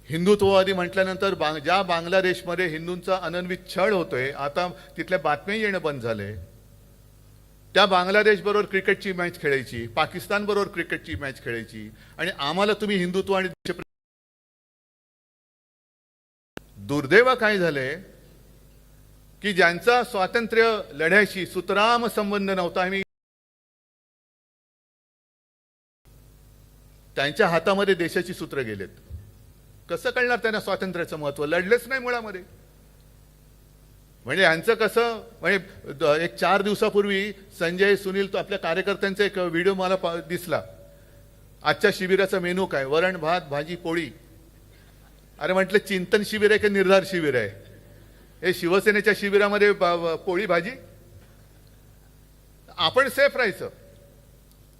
हिंदुत्ववादी म्हटल्यानंतर ज्या बांगलादेशमध्ये हिंदूंचा अनन्वित छळ होतोय, आता तिथल्या बातम्या येणं बंद झालंय. त्या बांगलादेश बरोबर क्रिकेटची मॅच खेळायची, पाकिस्तान बरोबर क्रिकेटची मॅच खेळायची, आणि आम्हाला तुम्ही हिंदुत्व आणि दुर्दैव काय झालंय की ज्यांचा स्वातंत्र्य लढ्याशी सुतराम संबंध नव्हता आणि त्यांच्या हातामध्ये देशाची सूत्र गेलेत. कसं कळणार त्यांना स्वातंत्र्याचं महत्त्व? लढलेच नाही मुळामध्ये. म्हणजे यांचं कसं, म्हणजे एक 4 दिवसापूर्वी संजय सुनील तो आपल्या कार्यकर्त्यांचा एक व्हिडिओ मला दिसला. आजच्या शिबिराचा मेनू काय? वरण भात भाजी पोळी. अरे म्हटलं चिंतन शिबिर आहे की निर्धार शिबिर आहे? हे शिवसेनेच्या शिबिरामध्ये पोळी भाजी. आपण सेफ राहायचं.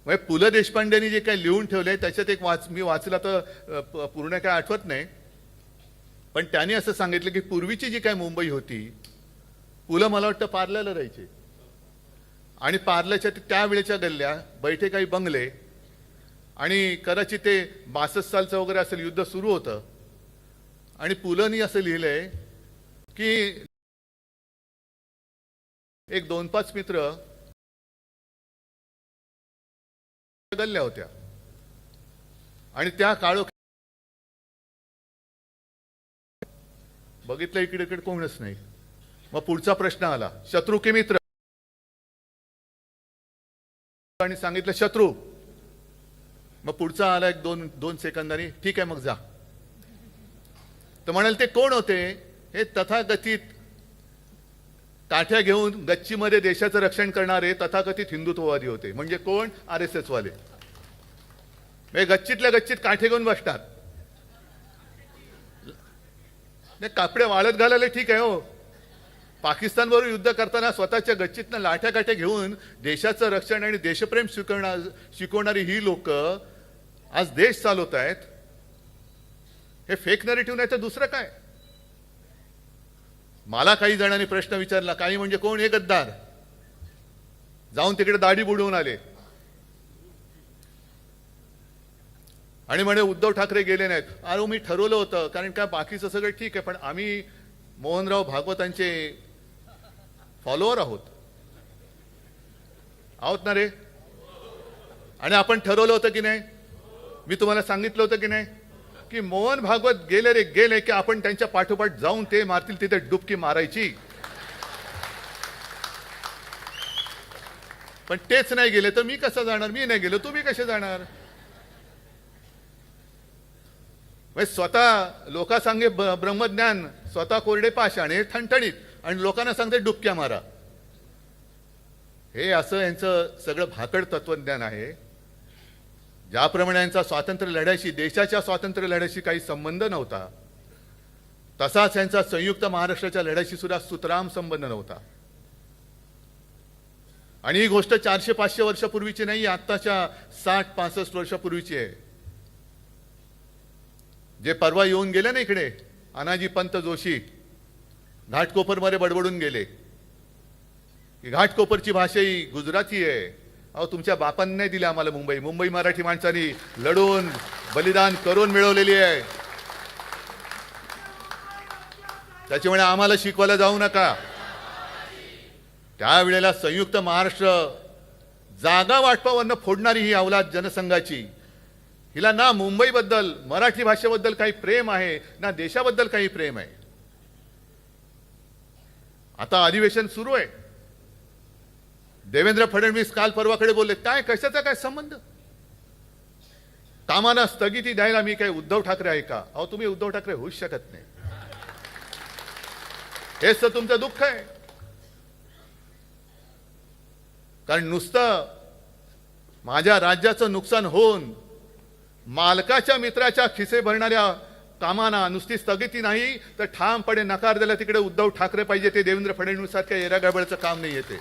म्हणजे पु ल देशपांडेंनी जे काही लिहून ठेवलंय त्याच्यात एक मी वाचला तर पूर्ण काय आठवत नाही, पण त्यांनी असं सांगितलं की पूर्वीची जी काय मुंबई होती, पु ल मला वाटतं पार्ल्याला राहायचे, आणि पार्ल्याच्या त्यावेळेच्या गल्ल्या बैठे काही बंगले, आणि कदाचित ते 62 सालचं वगैरे असेल युद्ध सुरू होतं, आणि पुलंनी असं लिहिलंय की एक 2-5 मित्र गल्ल्या होत्या आणि त्या बघितलं इकडे इकडे कोणच नाही. मग पुढचा प्रश्न आला, शत्रू की मित्र? आणि सांगितलं शत्रू. मग पुढचा आला एक 2 सेकंदांनी, ठीक आहे मग जा. तर म्हणाल ते कोण होते? हे तथाकथित काठ्या घेऊन गच्चीमध्ये देशाचं रक्षण करणारे तथाकथित हिंदुत्ववादी होते. म्हणजे कोण? RSS वाले. हे गच्चीतल्या गच्चीत काठे घेऊन बसतात. कापडे वाळत घालायला ठीक आहे हो. पाकिस्तान बरोबर युद्ध करताना स्वतःच्या गच्चीतनं लाठ्या काठ्या घेऊन देशाचं रक्षण आणि देशप्रेम शिकवणारी ही लोक आज देश चालवत आहेत. हे फेक नरेटिव्ह नाही तर दुसरं काय? मला काही जणांनी प्रश्न विचारला, काही म्हणजे कोण? हे गद्दार जाऊन तिकडे दाढी बुडवून आले आणि म्हणे उद्धव ठाकरे गेले नाहीत. अरे मी ठरवलं होतं, कारण काय बाकीचं सगळं ठीक आहे, पण आम्ही मोहनराव भागवतांचे फॉलोअर आहोत ना रे. आणि आपण ठरवलं होतं की नाही? मी तुम्हाला सांगितलं होतं की नाही की मोहन भागवत गेले रे गेले की आपण त्यांच्या पाठोपाठ जाऊन ते मारतील तिथे डुबकी मारायची. पण तेच नाही गेले तर मी कसं जाणार? मी नाही गेलो, तुम्ही कसे जाणार? स्वतः लोका सांगे ब्रह्मज्ञान, स्वतः कोरडे पाषाण, हे ठणठणीत, आणि लोकांना सांगते डुबक्या मारा. हे असं यांचं सगळं भाकड तत्वज्ञान आहे. ज्याप्रमाणे यांचा स्वातंत्र्य लढ्याशी, देशाच्या स्वातंत्र्य लढ्याशी काही संबंध नव्हता, तसाच यांचा संयुक्त महाराष्ट्राच्या लढ्याशी सुद्धा सुतराम संबंध नव्हता. आणि ही गोष्ट 400-500 वर्षापूर्वीची नाही, आत्ताच्या 60-65 वर्षापूर्वीची आहे. जे परवा येऊन गेले ना इकडे, अनाजी पंत जोशी घाटकोपरमध्ये बडबडून गेले की घाटकोपरची भाषा ही गुजराती आहे. अहो तुमच्या बापांनी नाही दिली आम्हाला मुंबई. मुंबई मराठी माणसांनी लढून बलिदान करून मिळवलेली आहे. त्याच्यामुळे आम्हाला शिकवायला जाऊ नका. त्यावेळेला संयुक्त महाराष्ट्र जागा वाटपावरनं फोडणारी ही अवलाद जनसंघाची, हिला ना मुंबईबद्दल, मराठी भाषेबद्दल काही प्रेम आहे, ना देशाबद्दल काही प्रेम आहे. आता अधिवेशन सुरू आहे. देवेंद्र फडणवीस काल परवाकडे बोलले, काय कशाचा काय संबंध? कामांना स्थगिती द्यायला मी काय उद्धव ठाकरे आहे का? अहो तुम्ही उद्धव ठाकरे होऊच शकत नाही. हेच तर तुमचं दुःख आहे. कारण नुसतं माझ्या राज्याचं नुकसान होऊन मालकाच्या मित्राच्या खिसे भरणाऱ्या कामांना नुसती स्थगिती नाही तर ठामपणे नकार दिला तिकडे उद्धव ठाकरे पाहिजे. ते देवेंद्र फडणवीस सारख्या येरागडबडचं काम नाही येते.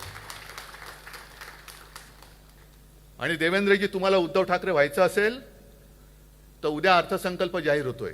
आणि देवेंद्रजी, तुम्हाला उद्धव ठाकरे व्हायचं असेल तर उद्या अर्थसंकल्प जाहीर होतोय.